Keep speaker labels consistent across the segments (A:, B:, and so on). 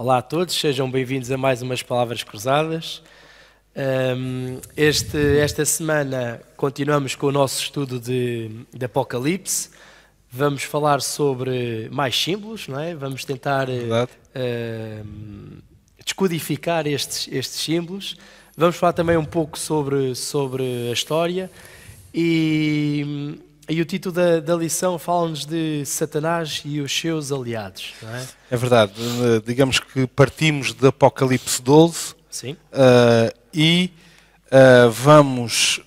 A: Olá a todos, sejam bem-vindos a mais umas Palavras Cruzadas. Esta semana continuamos com o nosso estudo de Apocalipse. Vamos falar sobre mais símbolos, não é? Vamos tentar descodificar estes símbolos. Vamos falar também um pouco sobre a história e o título da lição fala-nos de Satanás e os seus aliados, não é?
B: É verdade, digamos que partimos de Apocalipse 12.
A: Sim.
B: E vamos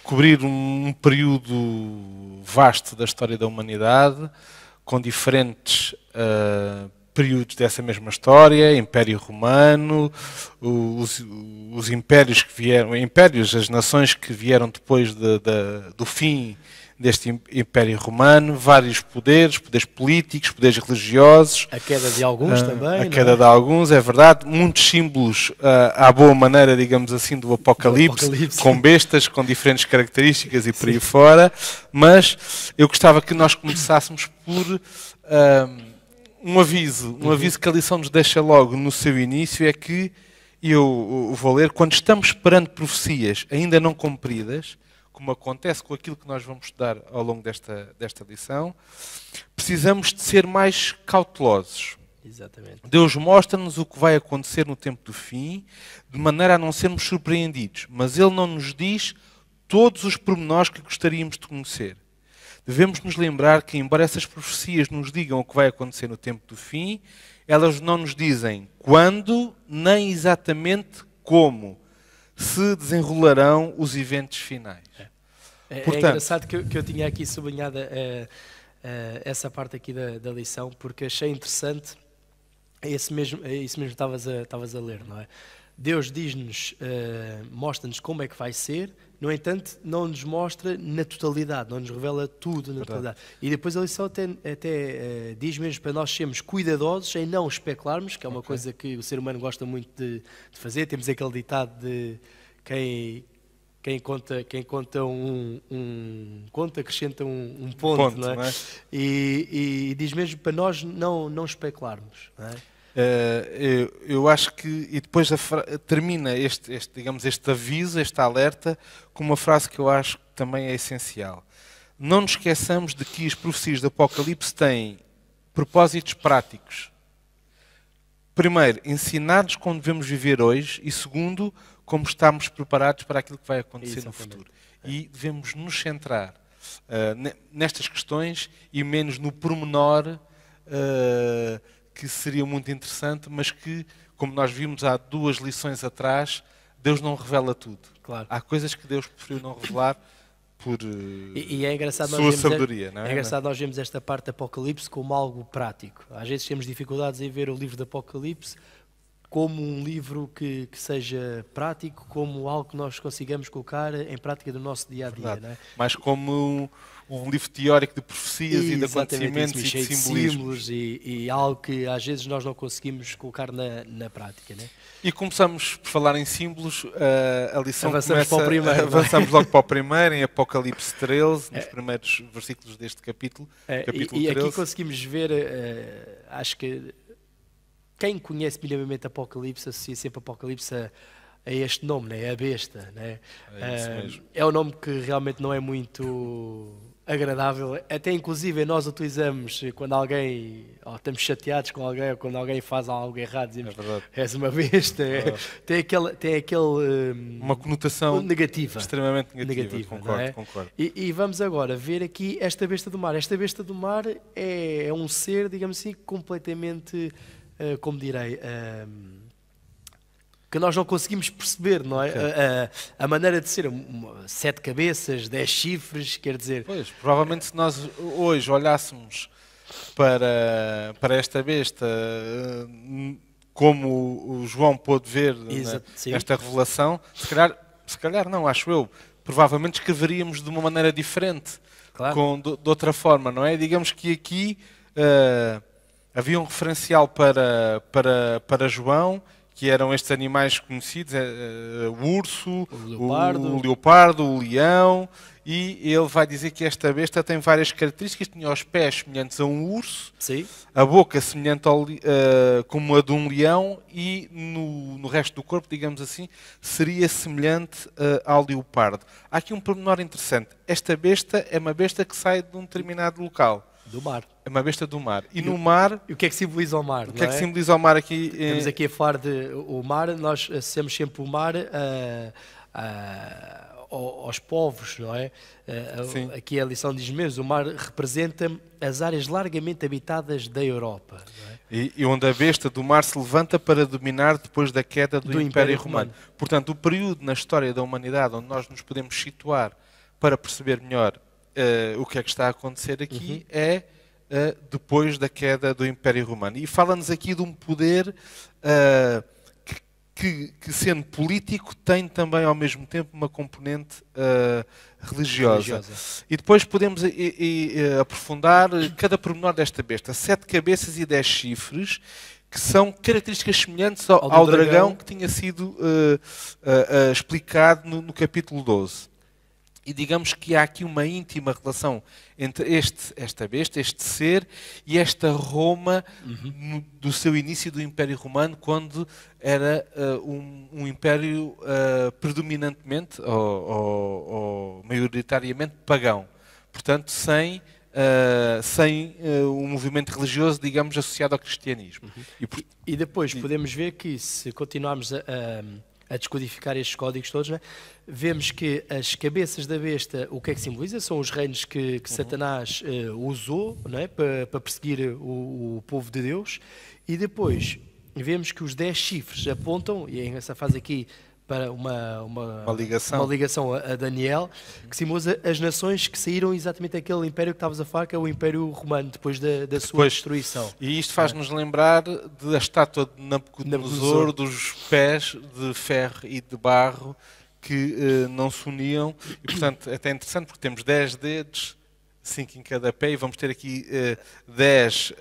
B: cobrir um período vasto da história da humanidade, com diferentes períodos dessa mesma história: Império Romano, os impérios que vieram, as nações que vieram depois do fim deste Império Romano, vários poderes políticos, poderes religiosos.
A: A queda de alguns também.
B: A queda de alguns, é verdade. Muitos símbolos à boa maneira, digamos assim, do Apocalipse, com bestas, com diferentes características e por aí fora. Mas eu gostava que nós começássemos por um aviso que a lição nos deixa logo no seu início, é que, eu vou ler: quando estamos perante profecias ainda não cumpridas, como acontece com aquilo que nós vamos estudar ao longo desta lição, precisamos de ser mais cautelosos.
A: Exatamente.
B: Deus mostra-nos o que vai acontecer no tempo do fim, de maneira a não sermos surpreendidos, mas Ele não nos diz todos os pormenores que gostaríamos de conhecer. Devemos nos lembrar que, embora essas profecias nos digam o que vai acontecer no tempo do fim, elas não nos dizem quando, nem exatamente como se desenrolarão os eventos finais.
A: Portanto, é engraçado que eu tinha aqui sublinhada essa parte aqui da lição, porque achei interessante. É isso mesmo que estavas a ler, não é? Deus diz-nos, mostra-nos como é que vai ser, no entanto, não nos mostra na totalidade, não nos revela tudo na totalidade. E depois a lição até diz mesmo para nós sermos cuidadosos em não especularmos, que é uma coisa que o ser humano gosta muito de fazer. Temos aquele ditado de quem conta um conto acrescenta um ponto, não é? E diz mesmo para nós não especularmos, não é?
B: Eu acho que, e depois termina este aviso, este alerta, com uma frase que eu acho que também é essencial. Não nos esqueçamos de que as profecias do Apocalipse têm propósitos práticos. Primeiro, ensinar-nos como devemos viver hoje, e segundo, como estamos preparados para aquilo que vai acontecer no futuro. E devemos nos centrar nestas questões e menos no pormenor, que seria muito interessante, mas que, como nós vimos há 2 lições atrás, Deus não revela tudo.
A: Claro.
B: Há coisas que Deus preferiu não revelar por
A: e é engraçado
B: sua sabedoria. Não é?
A: É engraçado nós vemos esta parte do Apocalipse como algo prático. Às vezes temos dificuldades em ver o livro do Apocalipse como um livro que seja prático, como algo que nós consigamos colocar em prática do nosso dia-a-dia. Não é?
B: Mas como um livro teórico de profecias e de acontecimentos e de simbolismos.
A: E algo que às vezes nós não conseguimos colocar na prática. Não é?
B: E começamos por falar em símbolos. A lição
A: avançamos para o primeiro.
B: Avançamos logo para o primeiro, em Apocalipse 13, nos primeiros versículos deste capítulo. Capítulo 13.
A: Aqui conseguimos ver, acho que quem conhece minimamente Apocalipse associa sempre Apocalipse a este nome, né? A besta. Né? É um nome que realmente não é muito agradável. Até inclusive nós utilizamos quando alguém, estamos chateados com alguém, ou quando alguém faz algo errado, dizemos és uma besta. Tem
B: uma conotação
A: negativa,
B: extremamente negativa. Concordo.
A: E vamos agora ver aqui esta besta do mar. Esta besta do mar é um ser, digamos assim, completamente, como direi, que nós não conseguimos perceber, não é? A maneira de ser 7 cabeças, 10 chifres, quer dizer...
B: Pois, provavelmente se nós hoje olhássemos para esta besta, como o João pôde ver nesta revelação, se calhar não, acho eu, provavelmente escreveríamos de uma maneira diferente, de outra forma, não é? Digamos que aqui havia um referencial para João, que eram estes animais conhecidos, o urso,
A: o
B: leopardo, o leão, e ele vai dizer que esta besta tem várias características, tinha os pés semelhantes a um urso,
A: sim,
B: a boca semelhante como a de um leão e no resto do corpo, digamos assim, seria semelhante ao leopardo. Há aqui um pormenor interessante. Esta besta é uma besta que sai de um determinado local.
A: Do mar.
B: É uma besta do mar. E no mar...
A: E o que é que simboliza o mar?
B: O que é que simboliza o mar aqui?
A: Estamos aqui a falar de o mar, nós associamos sempre o mar aos povos, não é? Aqui a lição diz mesmo, o mar representa as áreas largamente habitadas da Europa. Não é?
B: E onde a besta do mar se levanta para dominar depois da queda do Império Romano. Portanto, o período na história da humanidade onde nós nos podemos situar para perceber melhor o que é que está a acontecer aqui é depois da queda do Império Romano. E fala-nos aqui de um poder que, sendo político, tem também ao mesmo tempo uma componente religiosa. E depois podemos aprofundar cada pormenor desta besta. 7 cabeças e 10 chifres, que são características semelhantes ao dragão que tinha sido explicado no capítulo 12. E digamos que há aqui uma íntima relação entre esta besta, este ser, e esta Roma do seu início do Império Romano, quando era um império predominantemente ou maioritariamente pagão. Portanto, sem um movimento religioso, digamos, associado ao cristianismo.
A: E depois podemos ver que, se continuarmos a descodificar estes códigos todos, né? Vemos que as cabeças da besta, o que é que simboliza? São os reinos que Satanás usou, não é? para perseguir o povo de Deus. E depois vemos que os 10 chifres apontam, e essa fase aqui para uma ligação a Daniel, que simboliza as nações que saíram exatamente daquele império que estavas a falar, que é o Império Romano, depois da sua destruição.
B: E isto faz-nos lembrar da estátua de Nabucodonosor, dos pés de ferro e de barro que não se uniam. E, portanto, é até interessante porque temos 10 dedos, 5 em cada pé, e vamos ter aqui 10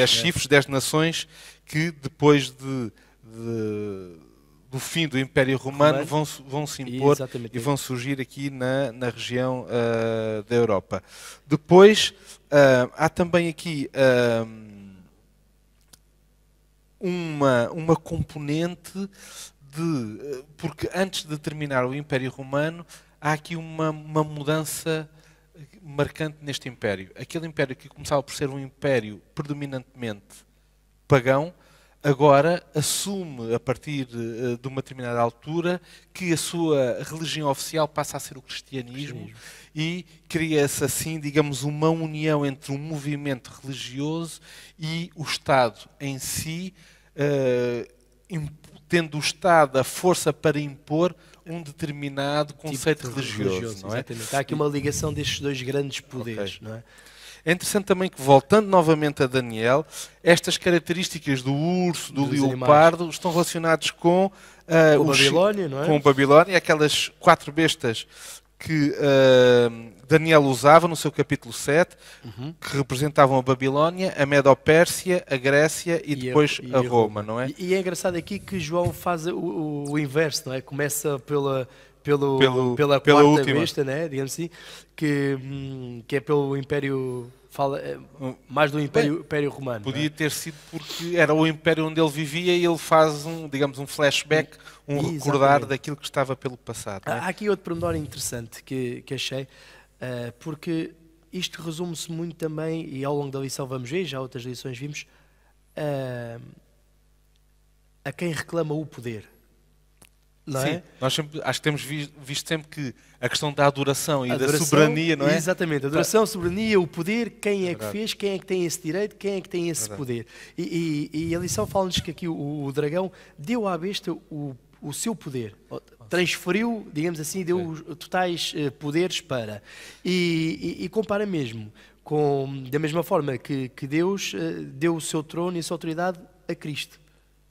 B: chifres, 10 nações que depois do fim do Império Romano vão se impor e vão surgir aqui na região da Europa. Depois, há também aqui uma componente porque antes de terminar o Império Romano, há aqui uma mudança marcante neste império. Aquele império que começava por ser um império predominantemente pagão, agora assume, a partir de uma determinada altura, que a sua religião oficial passa a ser o cristianismo e cria-se assim, digamos, uma união entre um movimento religioso e o Estado em si, tendo o Estado a força para impor um determinado conceito religioso. Não é?
A: Há aqui uma ligação destes dois grandes poderes. Não é?
B: É interessante também que, voltando novamente a Daniel, estas características do urso, do leopardo, estão relacionadas com
A: Babilónia, não é?
B: Com Babilónia, aquelas 4 bestas que Daniel usava no seu capítulo 7, que representavam a Babilónia, a Medo-Pérsia, a Grécia e depois a Roma, não é?
A: E é engraçado aqui que João faz o inverso, não é? Começa pela quarta besta, né? Digamos assim, que é pelo Império, mais do Império Romano.
B: Podia ter sido porque era o Império onde ele vivia e ele faz um flashback, recordar daquilo que estava pelo passado.
A: Há aqui outro pormenor interessante que achei, porque isto resume-se muito também, e ao longo da lição vamos ver, já outras lições vimos, a quem reclama o poder. Não
B: Sim,
A: é?
B: Nós acho que temos visto sempre que a questão da adoração e da soberania, não é?
A: Exatamente, a adoração, a soberania, o poder, quem é que fez, quem é que tem esse direito, quem é que tem esse poder. E a lição fala-nos que aqui o dragão deu à besta o seu poder, transferiu, digamos assim, deu totais poderes para. E compara mesmo, da mesma forma que Deus deu o seu trono e a sua autoridade a Cristo.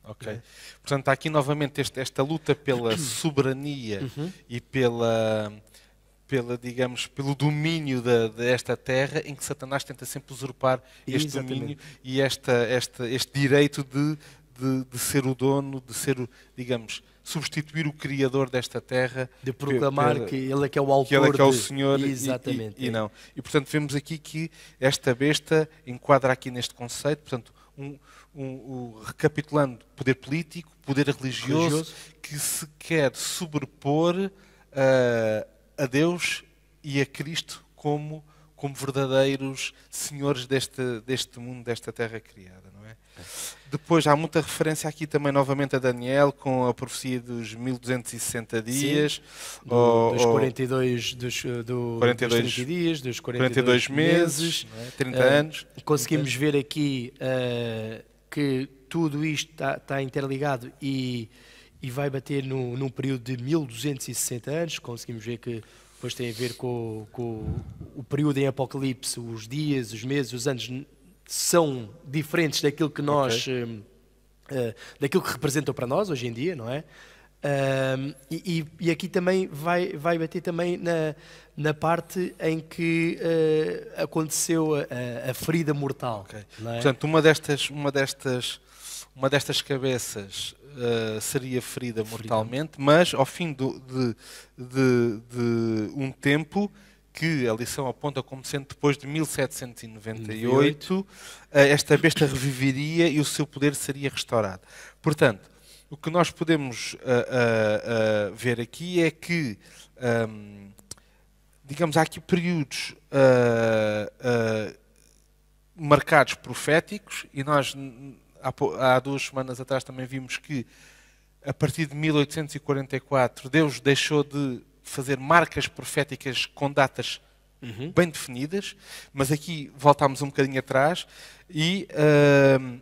B: Ok. Portanto, há aqui novamente esta luta pela soberania e digamos, pelo domínio desta terra, em que Satanás tenta sempre usurpar este domínio e este direito de de ser o dono, de ser, digamos, substituir o Criador desta terra.
A: De proclamar que Ele é que é o autor.
B: Que Ele é que é o Senhor
A: exatamente,
B: e não. E, portanto, vemos aqui que esta besta enquadra aqui neste conceito, portanto, recapitulando, poder político, poder religioso, que se quer sobrepor a Deus e a Cristo como verdadeiros senhores deste mundo, desta terra criada, não é? Depois há muita referência aqui também novamente a Daniel, com a profecia dos 1260 dias.
A: Sim, dos 42 dos 30 dias, dos 42 meses.
B: É? 30 anos.
A: Conseguimos ver aqui que tudo isto está interligado e vai bater num período de 1260 anos. Conseguimos ver que depois tem a ver com o período em Apocalipse, os dias, os meses, os anos são diferentes daquilo que nós, daquilo que representam para nós hoje em dia, não é? E aqui também vai bater também na parte em que aconteceu a ferida mortal.
B: Okay.
A: Não é?
B: Portanto, uma destas cabeças seria ferida mortalmente, mas ao fim de um tempo que a lição aponta como sendo depois de 1798, esta besta reviveria e o seu poder seria restaurado. Portanto, o que nós podemos ver aqui é que, digamos, há aqui períodos marcados proféticos, e nós há 2 semanas atrás também vimos que a partir de 1844 Deus deixou de fazer marcas proféticas com datas bem definidas, mas aqui voltámos um bocadinho atrás e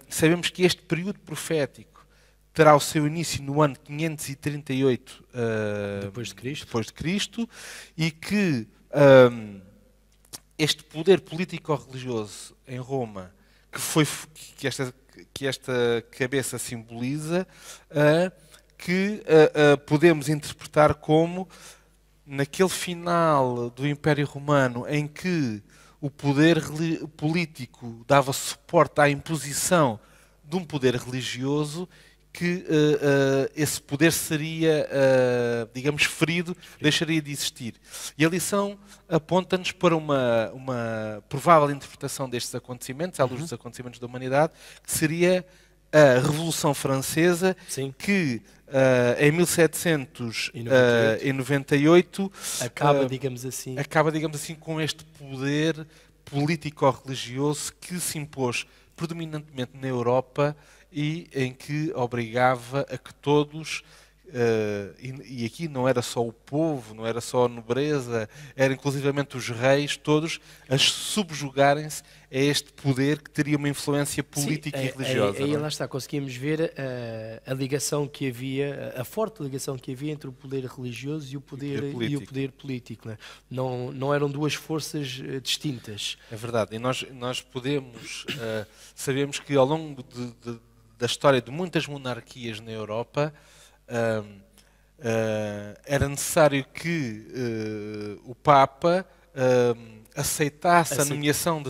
B: sabemos que este período profético terá o seu início no ano 538 depois de Cristo e que este poder político-religioso em Roma, que esta cabeça simboliza, que podemos interpretar como naquele final do Império Romano em que o poder político dava suporte à imposição de um poder religioso, que esse poder seria, digamos, ferido, deixaria de existir. E a lição aponta-nos para uma provável interpretação destes acontecimentos, à luz dos acontecimentos da humanidade, que seria a Revolução Francesa,
A: Sim.
B: que em 1798
A: acaba, digamos assim,
B: com este poder político-religioso que se impôs predominantemente na Europa e em que obrigava a que todos, e aqui não era só o povo, não era só a nobreza, era inclusivamente os reis, todos a subjugarem-se a este poder que teria uma influência política e religiosa.
A: Aí lá está, conseguimos ver a ligação que havia, a forte ligação que havia entre o poder religioso e o poder político. Não eram duas forças distintas.
B: É verdade, e nós podemos, sabemos que ao longo da história de muitas monarquias na Europa, era necessário que o Papa aceitasse a nomeação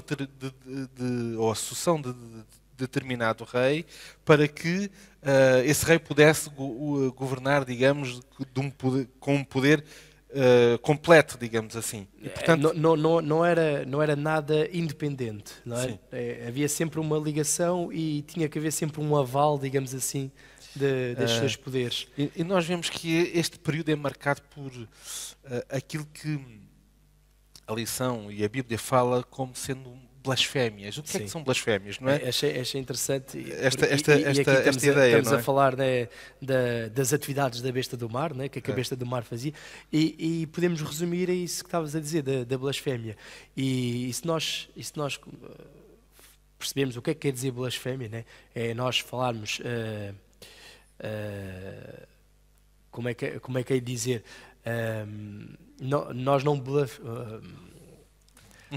B: ou a sucessão de determinado rei para que esse rei pudesse governar, digamos, com um poder completo, digamos assim.
A: E, portanto, não era nada independente, não é? Havia sempre uma ligação e tinha que haver sempre um aval, digamos assim, destes seus poderes.
B: E nós vemos que este período é marcado por aquilo que a lição e a Bíblia fala como sendo blasfémias. O que é que são blasfémias, não é?
A: Achei interessante
B: esta
A: estamos
B: ideia, não é?
A: a falar das atividades da besta do mar, né, que a besta do mar fazia, e podemos resumir a isso que estavas a dizer, da blasfémia. E se nós percebemos o que é que quer dizer blasfémia, né, é nós falarmos... como é que é dizer? Nós não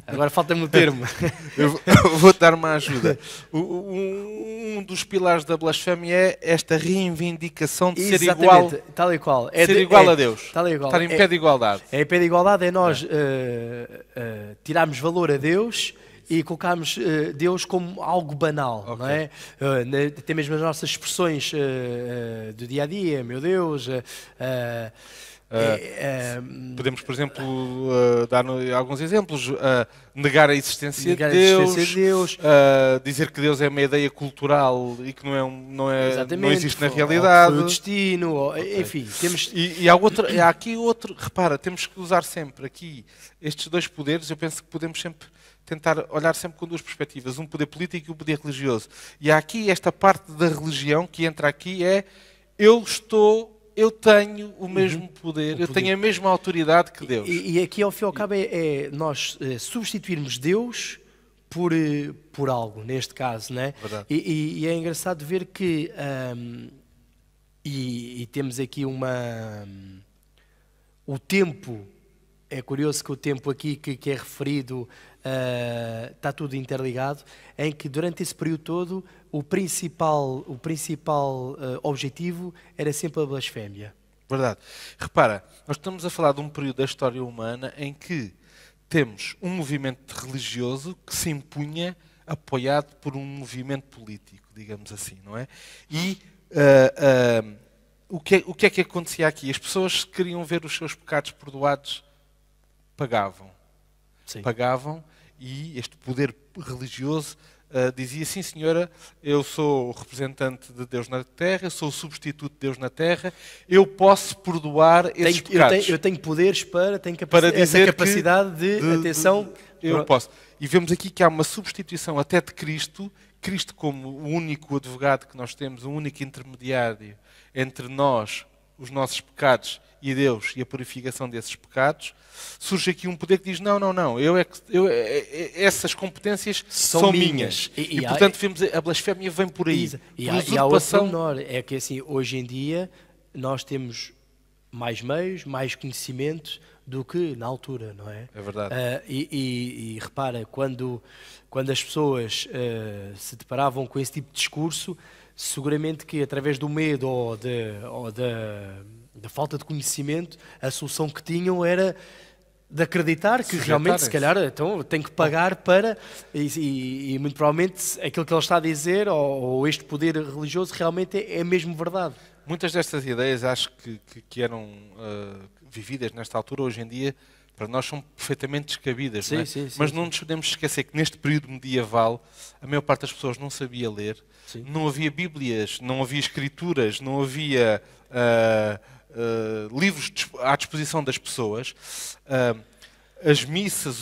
A: agora falta-me o termo.
B: Eu vou-te dar uma ajuda. Um dos pilares da blasfémia é esta reivindicação de ser igual,
A: tal e qual.
B: Ser igual a Deus.
A: Tal e qual.
B: Estar em pé de igualdade.
A: Em pé de igualdade é nós tirarmos valor a Deus e colocarmos Deus como algo banal, não é? Até mesmo as nossas expressões do dia a dia, meu Deus.
B: Podemos, por exemplo, dar alguns exemplos. Negar a existência de Deus, dizer que Deus é uma ideia cultural e que não existe na realidade.
A: Foi o destino, enfim. Temos...
B: E há aqui outro, repara, temos que usar sempre aqui estes dois poderes. Eu penso que podemos sempre tentar olhar sempre com duas perspectivas, um poder político e um poder religioso. E há aqui esta parte da religião que entra aqui, eu tenho o mesmo poder, eu tenho a mesma autoridade que Deus.
A: E aqui, ao fim e ao cabo, é nós substituirmos Deus por algo, neste caso, né? E é engraçado ver que, e temos aqui o tempo, é curioso que o tempo aqui que é referido está tudo interligado, em que durante esse período todo o principal objetivo era sempre a blasfémia.
B: Verdade. Repara, nós estamos a falar de um período da história humana em que temos um movimento religioso que se impunha apoiado por um movimento político, digamos assim, não é? E o que é que acontecia aqui? As pessoas que queriam ver os seus pecados perdoados pagavam.
A: Sim.
B: Pagavam, e este poder religioso dizia: sim, senhora, eu sou o representante de Deus na Terra, eu sou o substituto de Deus na Terra, eu posso perdoar esses pecados.
A: Eu tenho poderes tenho
B: dizer
A: essa capacidade de atenção.
B: Eu posso. E vemos aqui que há uma substituição até de Cristo, Cristo como o único advogado que nós temos, o único intermediário entre nós, os nossos pecados, e Deus e a purificação desses pecados. Surge aqui um poder que diz: não, essas competências são minhas. E portanto, vemos a blasfémia vem por aí.
A: E há outro menor, é que assim, hoje em dia nós temos mais meios, mais conhecimento do que na altura, não é?
B: É verdade.
A: E repara, quando as pessoas se deparavam com esse tipo de discurso, seguramente que através do medo ou da falta de conhecimento, a solução que tinham era de acreditar que realmente, se calhar, então tem que pagar para... E muito provavelmente aquilo que ele está a dizer, ou este poder religioso, realmente é mesmo verdade.
B: Muitas destas ideias acho que eram vividas nesta altura, hoje em dia, para nós são perfeitamente descabidas.
A: Sim,
B: não é?
A: sim,
B: Mas
A: sim,
B: não nos podemos esquecer que neste período medieval a maior parte das pessoas não sabia ler, não havia bíblias, não havia escrituras, não havia livros à disposição das pessoas. As missas,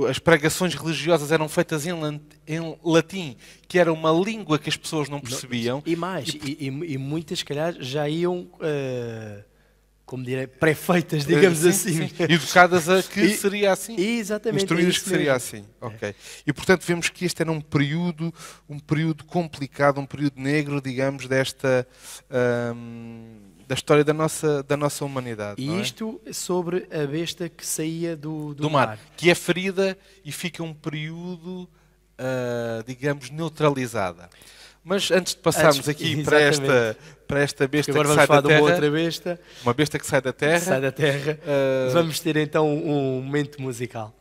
B: as pregações religiosas eram feitas em latim, que era uma língua que as pessoas não percebiam.
A: E mais, e muitas, se calhar, já iam... como direi, pré-feitas, digamos assim.
B: Sim. Educadas a que seria assim.
A: Exatamente.
B: Instruídas que seria assim. Ok. E portanto vemos que este era um período complicado, um período negro, digamos, da história da nossa humanidade.
A: E isto sobre a besta que saía do mar.
B: Que é ferida e fica um período, digamos, neutralizada. Mas antes de passarmos aqui para esta besta que sai da terra, uma besta que sai da terra,
A: vamos ter então um momento musical.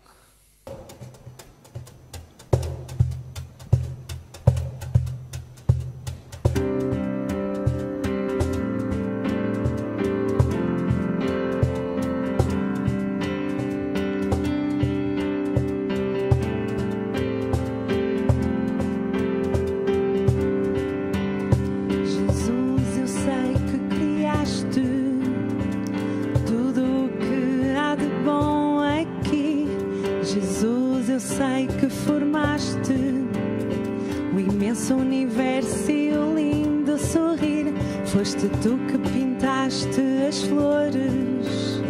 C: Foste tu que pintaste as flores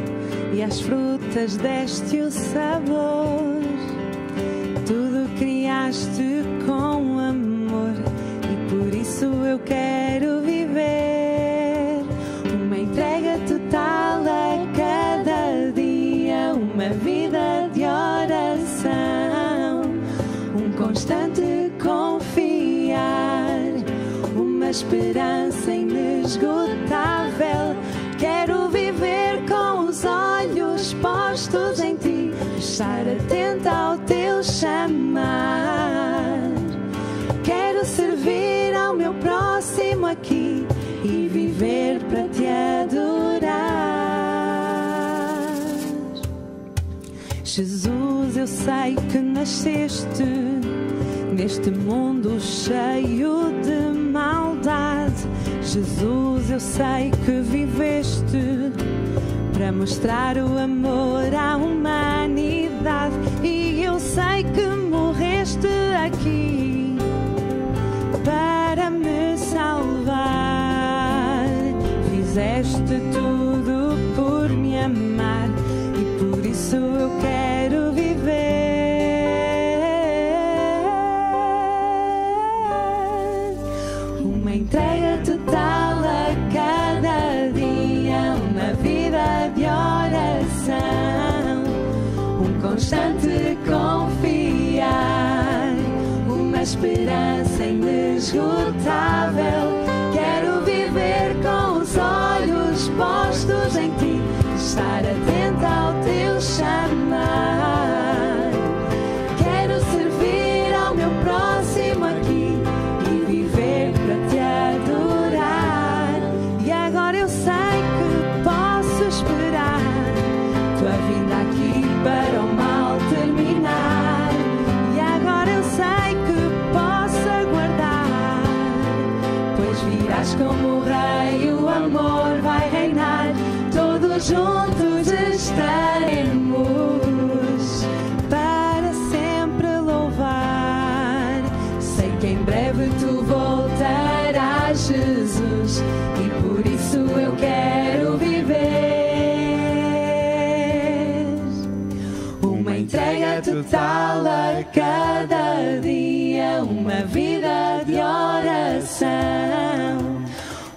C: e às frutas deste o sabor. Tudo criaste com amor e por isso eu quero viver uma entrega total a cada dia, uma vida de oração, um constante confiar, uma esperança inesgotável. Quero viver com os olhos postos em ti, estar atenta ao teu chamar. Quero servir ao meu próximo aqui e viver para te adorar. Jesus, eu sei que nasceste neste mundo cheio de maldade. Jesus, eu sei que viveste para mostrar o amor à humanidade. E eu sei que morreste aqui para me salvar. Fizeste tudo por me amar e por isso eu quero viver. Uma entrega total a cada dia, uma vida de oração, um constante confiar, uma esperança inesgotável. Quero viver com os olhos postos em ti, estar atenta ao teu chamar. Quero servir ao meu próximo aqui e viver para te adorar. E agora eu sei que posso esperar tua vinda aqui para o mal terminar. E agora eu sei que posso aguardar, pois virás como rei, o amor vai reinar. Todos juntos estaremos para sempre louvar. Sei que em breve tu voltarás, Jesus, e por isso eu quero viver. Uma entrega total a cada dia, uma vida de oração,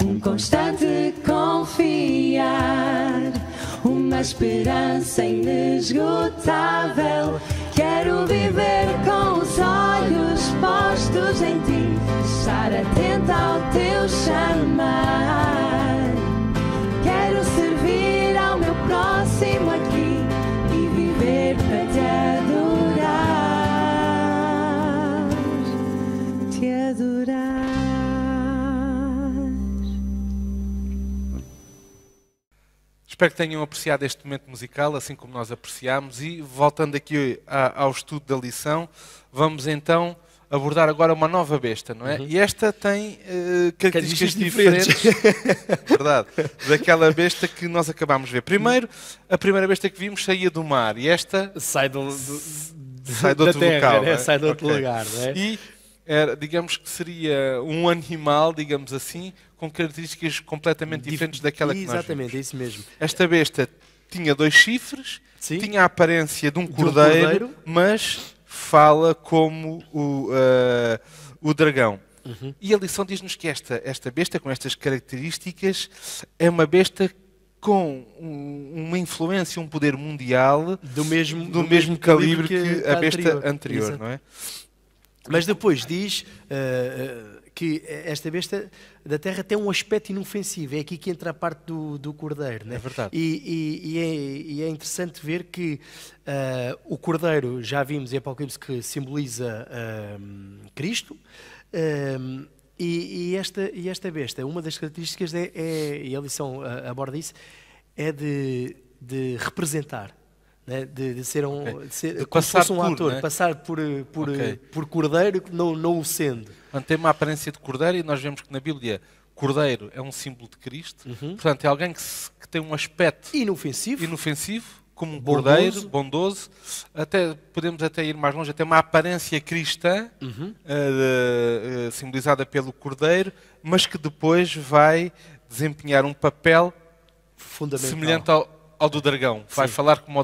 C: um constante confiar, uma esperança inesgotável. Quero viver com os olhos postos em ti, estar atenta ao teu chamar. Quero servir ao meu próximo aqui e viver para te adorar, te adorar.
B: Espero que tenham apreciado este momento musical, assim como nós apreciámos. E, voltando aqui ao estudo da lição, vamos então abordar agora uma nova besta, não é? E esta tem características diferentes, verdade, daquela besta que nós acabámos de ver. Primeiro, a primeira besta que vimos saía do mar e esta
A: sai de
B: outro local,
A: né? Sai de outro lugar, não é?
B: E digamos que seria um animal, digamos assim, com características completamente diferentes daquela que nós vimos.
A: Exatamente, é isso mesmo.
B: Esta besta tinha 2 chifres,
A: Sim.
B: tinha a aparência de um cordeiro, mas fala como o dragão. E a lição diz-nos que esta besta, com estas características, é uma besta com uma influência, um poder mundial
A: do mesmo
B: calibre que a besta anterior,
A: Exato.
B: não é?
A: Mas depois diz que esta besta da terra tem um aspecto inofensivo. É aqui que entra a parte do cordeiro. Né?
B: É verdade.
A: E é interessante ver que o cordeiro, já vimos em Apocalipse, que simboliza Cristo. E esta besta, uma das características e a lição aborda isso, é de representar. Né? De ser como se fosse um ator, né? Passar por cordeiro, não o sendo.
B: Tem uma aparência de cordeiro e nós vemos que na Bíblia cordeiro é um símbolo de Cristo. Portanto, é alguém que tem um aspecto inofensivo, como um cordeiro, bondoso. Podemos até ir mais longe, até uma aparência cristã, simbolizada pelo cordeiro, mas que depois vai desempenhar um papel semelhante ao do dragão. Vai falar como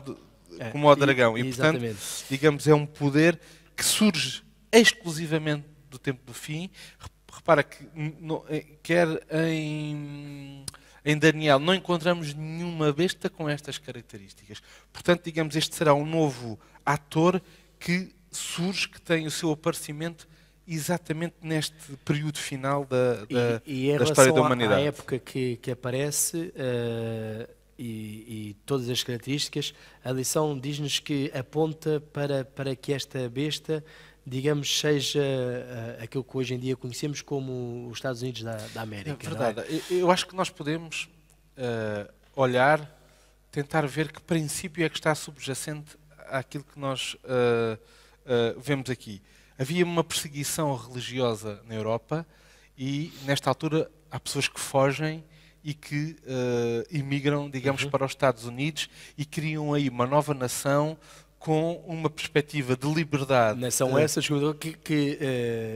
B: o dragão. E, portanto, digamos, é um poder que surge exclusivamente do tempo do fim. Repara que quer em Daniel não encontramos nenhuma besta com estas características. Portanto, digamos, este será um novo ator que surge, que tem o seu aparecimento exatamente neste período final da história da humanidade.
A: E a época que aparece, e todas as características, a lição diz-nos que aponta para que esta besta, digamos, seja aquilo que hoje em dia conhecemos como os Estados Unidos da América.
B: É verdade. Não é? Eu acho que nós podemos olhar, tentar ver que princípio é que está subjacente àquilo que nós vemos aqui. Havia uma perseguição religiosa na Europa e, nesta altura, há pessoas que fogem e que imigram, digamos, para os Estados Unidos e criam aí uma nova nação com uma perspectiva de liberdade.
A: Nação essa, que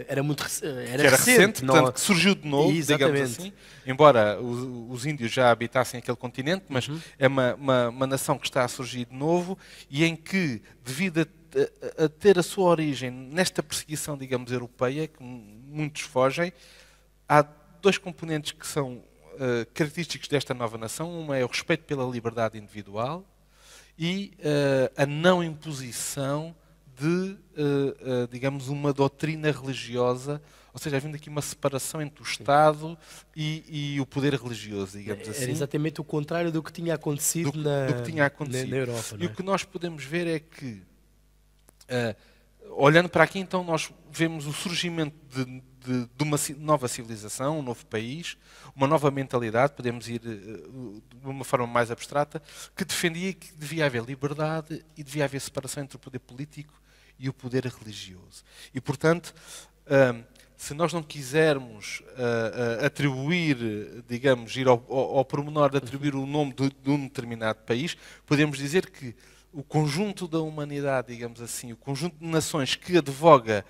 A: era muito
B: era recente, portanto, que surgiu de novo, digamos assim. Embora os índios já habitassem aquele continente, mas é uma nação que está a surgir de novo e em que, devido a ter a sua origem nesta perseguição, digamos, europeia, que muitos fogem, há dois componentes que são característicos desta nova nação. Uma é o respeito pela liberdade individual e a não imposição de, digamos, uma doutrina religiosa, ou seja, havendo aqui uma separação entre o Estado e o poder religioso, digamos assim.
A: Era exatamente o contrário do que tinha acontecido, na Europa.
B: E o que nós podemos ver é que, olhando para aqui, então, nós vemos o surgimento de uma nova civilização, um novo país, uma nova mentalidade, podemos ir de uma forma mais abstrata, que defendia que devia haver liberdade e devia haver separação entre o poder político e o poder religioso. E, portanto, se nós não quisermos atribuir, digamos, ir ao pormenor de atribuir o nome de um determinado país, podemos dizer que o conjunto da humanidade, digamos assim, o conjunto de nações que advoga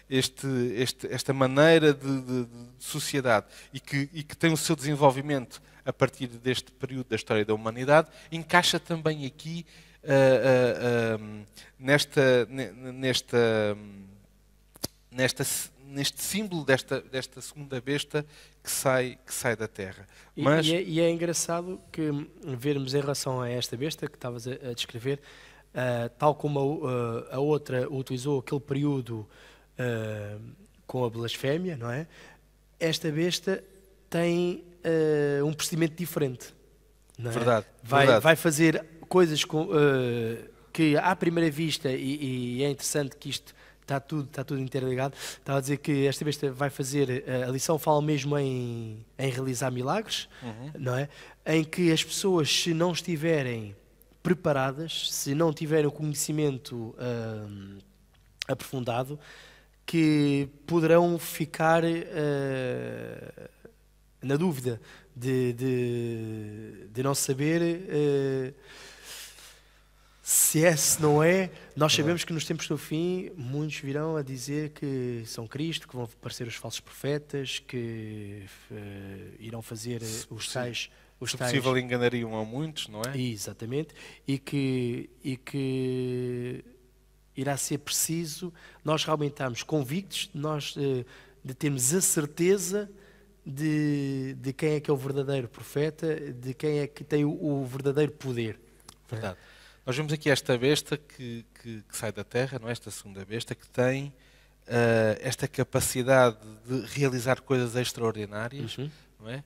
B: esta maneira de sociedade e que tem o seu desenvolvimento a partir deste período da história da humanidade, encaixa também aqui neste símbolo desta segunda besta que sai da terra.
A: Mas... E é engraçado que vermos em relação a esta besta que estavas a descrever, tal como a outra utilizou aquele período com a blasfémia, não é? Esta besta tem um procedimento diferente. Não é?
B: Verdade.
A: Vai fazer coisas que à primeira vista, e é interessante que isto está tudo interligado. Estava a dizer que esta besta vai fazer, a lição fala mesmo em realizar milagres, não é? Em que as pessoas, se não estiverem preparadas, se não tiverem o conhecimento aprofundado, que poderão ficar na dúvida de não saber se é, se não é. Nós sabemos que nos tempos do fim muitos virão a dizer que são Cristo, que vão aparecer os falsos profetas, que irão fazer os tais...
B: Se possível enganariam a muitos, não é?
A: Exatamente. E que irá ser preciso nós realmente estarmos convictos, de termos a certeza de quem é que é o verdadeiro profeta, de quem é que tem o verdadeiro poder.
B: Verdade. Nós vemos aqui esta besta que sai da terra, não é? Esta segunda besta, que tem esta capacidade de realizar coisas extraordinárias, não é?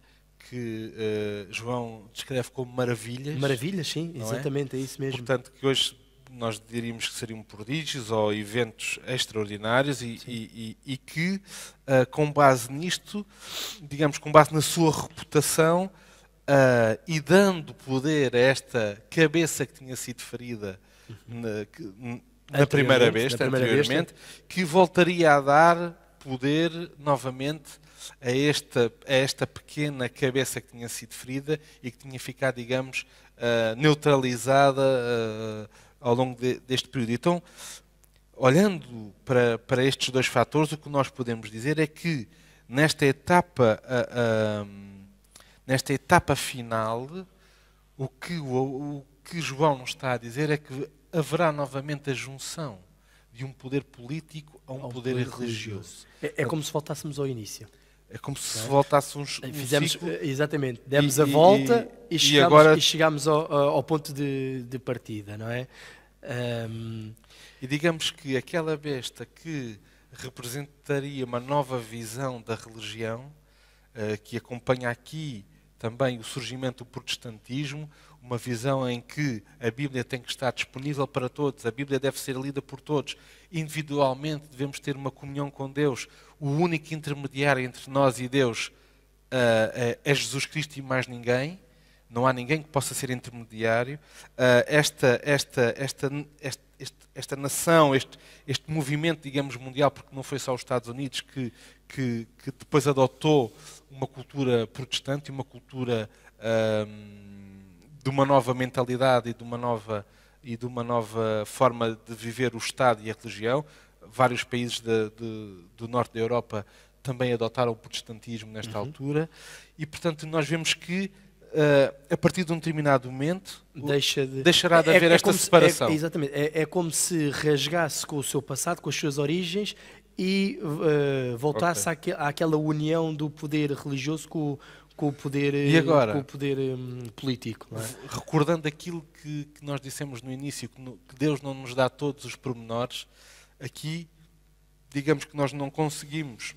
B: Que João descreve como maravilhas.
A: Maravilhas, sim, exatamente, é isso mesmo.
B: Portanto, que hoje nós diríamos que seriam prodígios ou eventos extraordinários e que, com base nisto, digamos, com base na sua reputação, e dando poder a esta cabeça que tinha sido ferida na primeira besta, anteriormente, que voltaria a dar poder novamente a esta pequena cabeça que tinha sido ferida e que tinha ficado, digamos, neutralizada ao longo deste período. Então, olhando para estes dois fatores, o que nós podemos dizer é que nesta etapa final, o que João nos está a dizer é que haverá novamente a junção de um poder político a um poder religioso.
A: É como se voltássemos ao início.
B: É como se voltássemos
A: Fizemos, ciclo. Exatamente, demos a volta e chegámos ao ponto de partida, não é?
B: E digamos que aquela besta que representaria uma nova visão da religião, que acompanha aqui também o surgimento do protestantismo, uma visão em que a Bíblia tem que estar disponível para todos, a Bíblia deve ser lida por todos, individualmente devemos ter uma comunhão com Deus, o único intermediário entre nós e Deus é Jesus Cristo e mais ninguém, não há ninguém que possa ser intermediário. Esta nação, este movimento, digamos, mundial, porque não foi só os Estados Unidos que depois adotou uma cultura protestante, uma cultura de uma nova mentalidade e de uma nova forma de viver o Estado e a religião. Vários países do norte da Europa também adotaram o protestantismo nesta altura. E, portanto, nós vemos que a partir de um determinado momento deixará de haver esta separação.
A: Exatamente. É como se rasgasse com o seu passado, com as suas origens e voltasse àquela união do poder religioso com o poder, com o poder político. Não é?
B: Recordando aquilo que nós dissemos no início, que Deus não nos dá todos os pormenores, aqui, digamos que nós não conseguimos,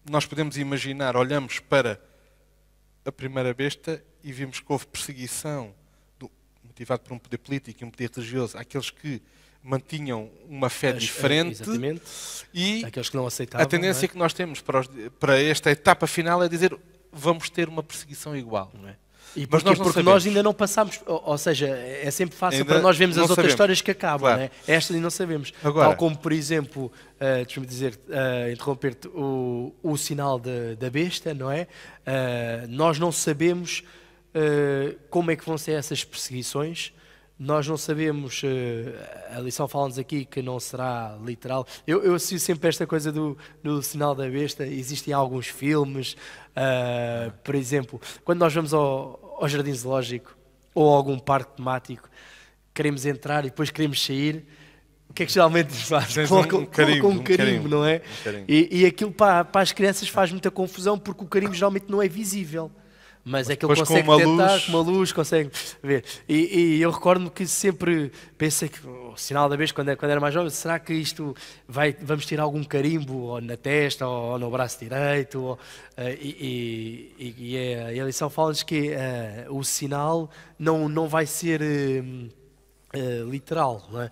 B: nós podemos imaginar, olhamos para a primeira besta e vimos que houve perseguição motivado por um poder político e um poder religioso àqueles que mantinham uma fé diferente e
A: aqueles que não aceitavam,
B: a tendência que nós temos para esta etapa final é dizer vamos ter uma perseguição igual. Não é?
A: E porque nós ainda não passámos, ou seja, é sempre fácil ainda para nós vermos as outras histórias que acabam, claro. Né? Esta ainda não sabemos. Agora, tal como, por exemplo, deixa-me dizer, interromper-te, o sinal da besta, não é? Nós não sabemos como é que vão ser essas perseguições, nós não sabemos, a lição fala-nos aqui que não será literal. Eu associo sempre esta coisa do sinal da besta, existem alguns filmes, por exemplo, quando nós vamos ao jardim zoológico ou a algum parque temático, queremos entrar e depois queremos sair, o que é que geralmente se faz? Colocam um carimbo, não é? E aquilo para as crianças faz muita confusão porque o carimbo geralmente não é visível. Mas é que ele consegue detectar com uma luz, consegue ver. E eu recordo-me que sempre pensei que o sinal da besta, quando era mais jovem, será que isto vamos ter algum carimbo ou na testa ou no braço direito? E a lição fala-nos que o sinal não vai ser literal. Não é?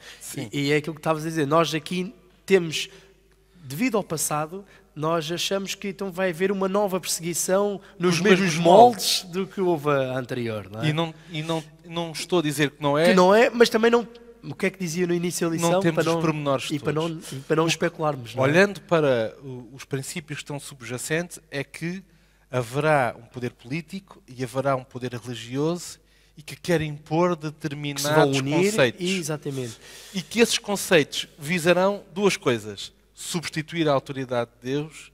A: E é aquilo que estavas a dizer. Nós aqui temos, devido ao passado, nós achamos que então vai haver uma nova perseguição nos mesmos moldes do que houve a anterior. Não é?
B: E não estou a dizer que não é.
A: Que não é, mas também não. O que é que dizia no início da lição?
B: Não temos os pormenores todos.
A: Para não especularmos. Não é?
B: Olhando para os princípios que estão subjacentes, é que haverá um poder político e haverá um poder religioso e que quer impor determinados conceitos.
A: Exatamente.
B: E que esses conceitos visarão duas coisas: substituir a autoridade de Deus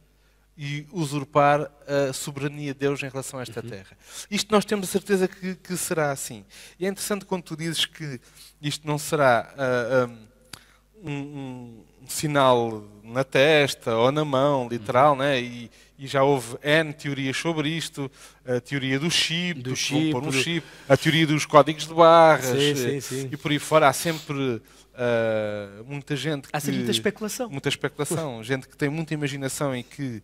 B: e usurpar a soberania de Deus em relação a esta terra. Isto nós temos a certeza que será assim. E é interessante quando tu dizes que isto não será um sinal na testa ou na mão, literal, né? E já houve N teorias sobre isto, a teoria do chip, a teoria dos códigos de barras,
A: sim.
B: E por aí fora há sempre muita gente
A: há sempre
B: muita especulação, gente que tem muita imaginação e que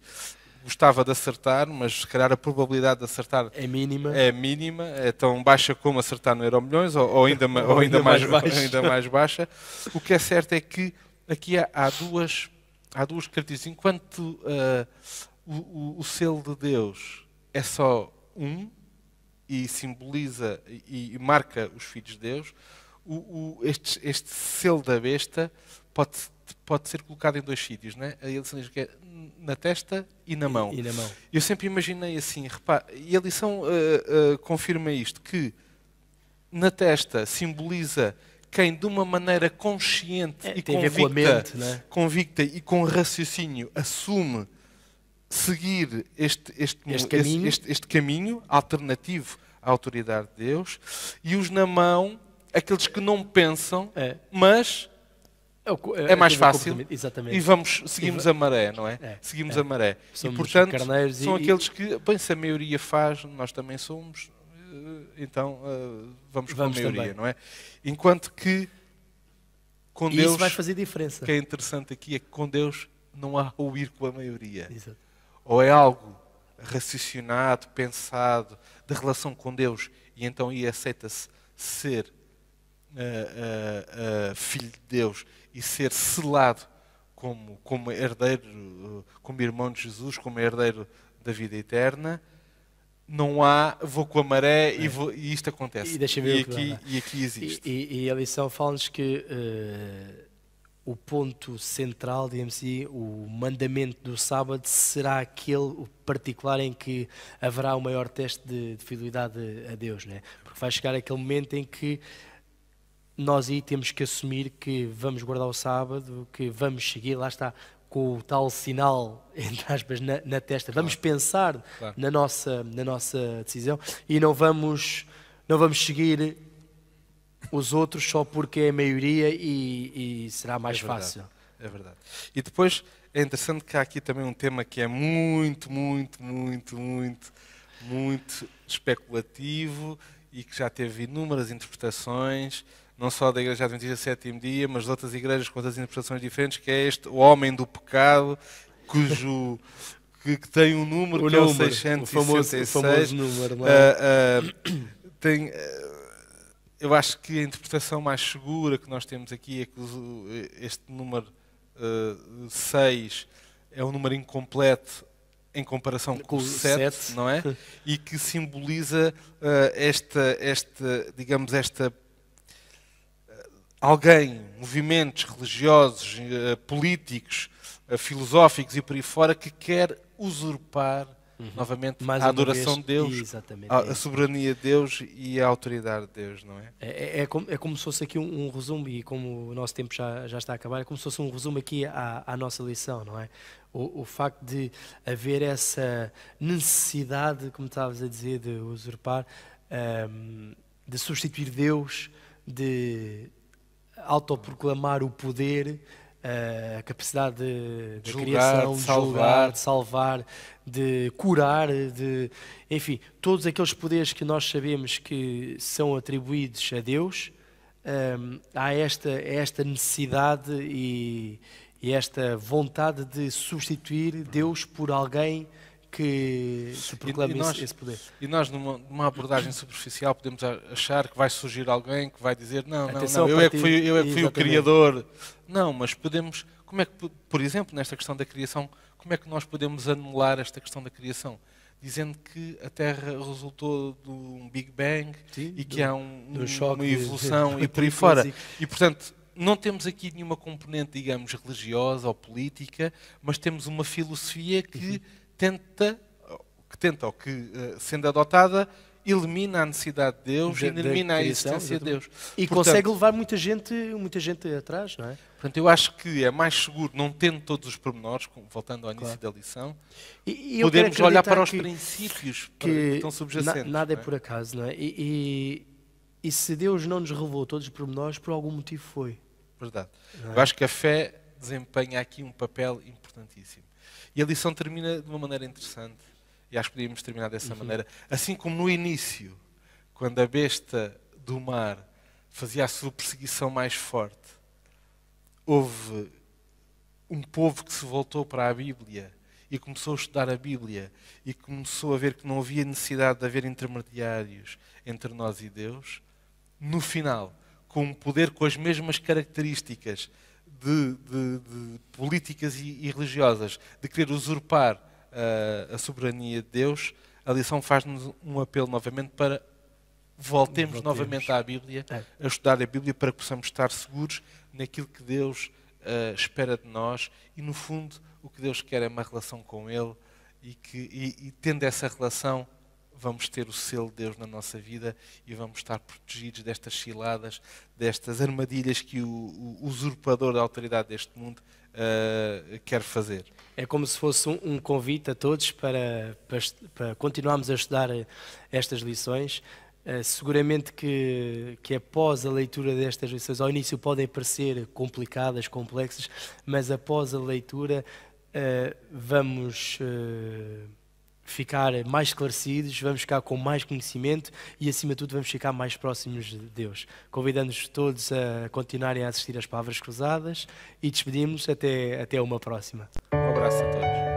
B: gostava de acertar, mas se calhar a probabilidade de acertar
A: é mínima,
B: é tão baixa como acertar no Euromilhões ou ainda mais baixa. O que é certo é que aqui há duas características. Enquanto o selo de Deus é só um e simboliza e marca os filhos de Deus, este selo da besta pode ser colocado em dois sítios, não é? Ele diz que é na testa e na mão. Eu sempre imaginei assim, repare, e a lição confirma isto, que na testa simboliza quem de uma maneira consciente e convicta e com raciocínio assume seguir este caminho alternativo à autoridade de Deus, e os na mão, aqueles que não pensam, mas é mais fácil.
A: Exatamente.
B: E seguimos a maré, não é? Seguimos a maré. E, portanto, são aqueles que, bem, se a maioria faz, nós também somos, então vamos com a maioria, também. Não é? Enquanto que com Deus,
A: isso vai fazer diferença.
B: O que é interessante aqui é que com Deus não há o ir com a maioria. Exato. Ou é algo raciocinado, pensado, de relação com Deus, e então aí aceita-se ser filho de Deus e ser selado como herdeiro, como irmão de Jesus, como herdeiro da vida eterna. Não há, vou com a maré e isto acontece. E aqui existe.
A: E a lição fala-nos que o ponto central, digamos assim, o mandamento do sábado será aquele particular em que haverá o maior teste de fidelidade a Deus, né? Porque vai chegar aquele momento em que nós aí temos que assumir que vamos guardar o sábado, que vamos seguir, lá está, com o tal sinal, entre aspas, na testa. Vamos pensar na nossa decisão e não vamos seguir os outros só porque é a maioria e será mais fácil.
B: É verdade. E depois é interessante que há aqui também um tema que é muito especulativo e que já teve inúmeras interpretações, não só da Igreja Adventista do Sétimo Dia, mas de outras igrejas com outras interpretações diferentes, que é o homem do pecado, que tem um número, que é o 666.
A: O famoso número, não é?
B: Eu acho que a interpretação mais segura que nós temos aqui é que este número 6 é um número incompleto em comparação com o 7, não é? E que simboliza alguém, movimentos religiosos, políticos, filosóficos e por aí fora, que quer usurpar novamente a adoração de Deus, a soberania de Deus e a autoridade de Deus, não é?
A: É como se fosse aqui um resumo, e como o nosso tempo já está a acabar, é como se fosse um resumo aqui à nossa lição, não é? O facto de haver essa necessidade, como estavas a dizer, de usurpar, de substituir Deus, de autoproclamar o poder, a capacidade de criação, de julgar, de salvar, de curar, enfim, todos aqueles poderes que nós sabemos que são atribuídos a Deus. Há esta necessidade e esta vontade de substituir Deus por alguém que proclame esse poder.
B: E nós, numa abordagem superficial, podemos achar que vai surgir alguém que vai dizer não, eu é que fui o Criador. Não, mas podemos, como é que, por exemplo, nesta questão da criação, como é que nós podemos anular esta questão da criação? Dizendo que a Terra resultou de um Big Bang e que há uma evolução e por aí fora. E, portanto, não temos aqui nenhuma componente, digamos, religiosa ou política, mas temos uma filosofia que sendo adotada, elimina a necessidade de Deus, elimina a existência de Deus.
A: E consegue levar muita gente atrás, não é?
B: Portanto, eu acho que é mais seguro, não tendo todos os pormenores, voltando ao início da lição, podemos olhar para os princípios que estão subjacentes.
A: Nada é por acaso, não é? E se Deus não nos revelou todos os pormenores, por algum motivo foi.
B: Verdade. Eu acho que a fé desempenha aqui um papel importantíssimo. E a lição termina de uma maneira interessante. E acho que podíamos terminar dessa maneira. Assim como no início, quando a besta do mar fazia a sua perseguição mais forte, houve um povo que se voltou para a Bíblia e começou a estudar a Bíblia e começou a ver que não havia necessidade de haver intermediários entre nós e Deus. No final, com um poder com as mesmas características de políticas e religiosas, de querer usurpar a soberania de Deus, a lição faz-nos um apelo novamente para voltemos novamente à Bíblia, a estudar a Bíblia, para que possamos estar seguros naquilo que Deus espera de nós e, no fundo, o que Deus quer é uma relação com Ele e tendo essa relação, vamos ter o selo de Deus na nossa vida e vamos estar protegidos destas ciladas, destas armadilhas que o usurpador da autoridade deste mundo quer fazer.
A: É como se fosse um convite a todos para continuarmos a estudar estas lições. Seguramente que após a leitura destas lições, ao início podem parecer complicadas, complexas, mas após a leitura vamos ficar mais esclarecidos, vamos ficar com mais conhecimento e, acima de tudo, vamos ficar mais próximos de Deus. Convidamos-nos todos a continuarem a assistir às Palavras Cruzadas e despedimos até uma próxima.
B: Um abraço a todos.